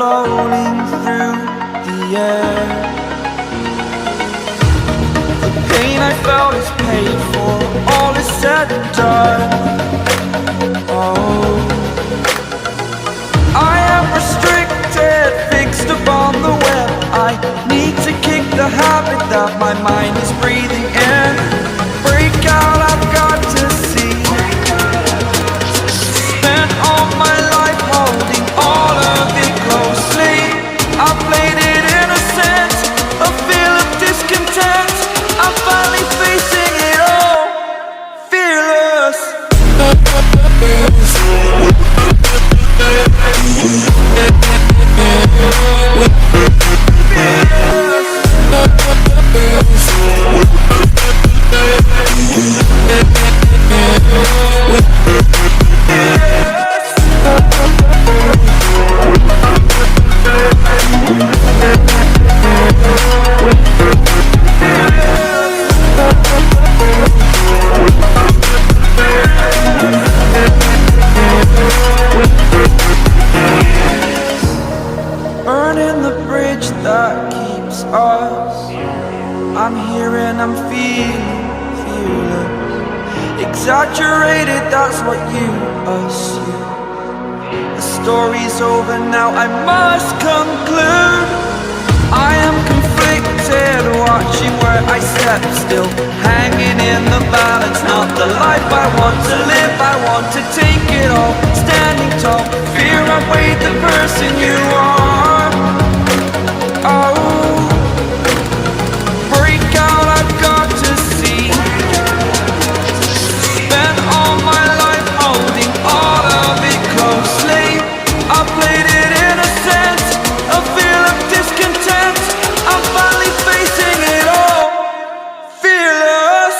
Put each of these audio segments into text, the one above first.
floating through the air. The pain I felt is paid for, all is said and done. Oh, I am restricted, fixed upon the web. I need to kick the habit that my mind is breathing in. Break out, I've got to see. Spent all my life holding all of it closely. I played it innocent, a feel of discontent. I'm finally facing it all, fearless. Burning the bridge that keeps us. I'm here and I'm feeling fearless. Exaggerated, that's what you assume. The story's over now, I must conclude. I am conflicted, watching where I step still, hanging in the balance. Not the life I want to live, I want to take it all. Standing tall, fear I've weighed the person you are. Oh, break out, I've got to see. Spent all my life holding all of it closely. I played it innocent, a feel of discontent. I'm finally facing it all, fearless.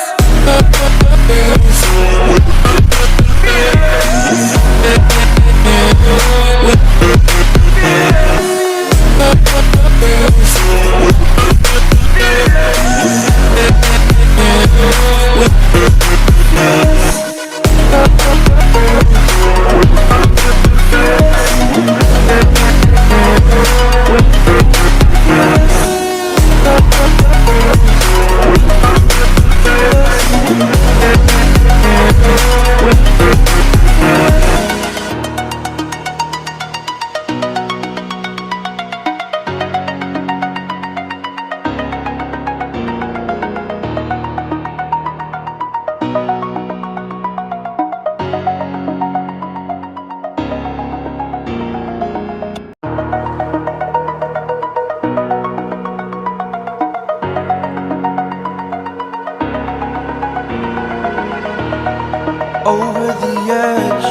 Over the edge,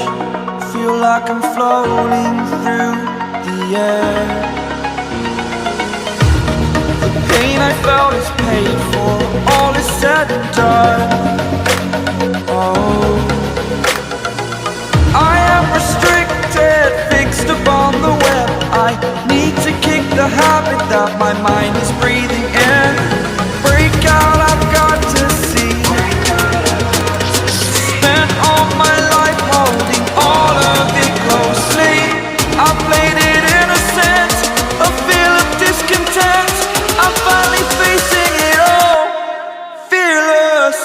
feel like I'm floating through the air. The pain I felt is paid for, all is said and done. Oh, I am restricted, fixed upon the web. I need to kick the habit that my mind is breathing in. Break out, I've got to see. Spent all my life holding all of it closely. I played it innocent, a feel of discontent. I'm finally facing it all, fearless.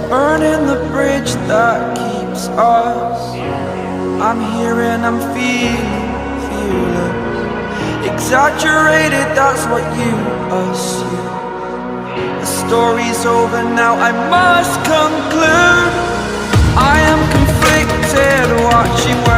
Burning the bridge that keeps us. I'm here and I'm feeling fearless. Exaggerated, that's what you assume. The story's over now, I must conclude. I am conflicted, watching where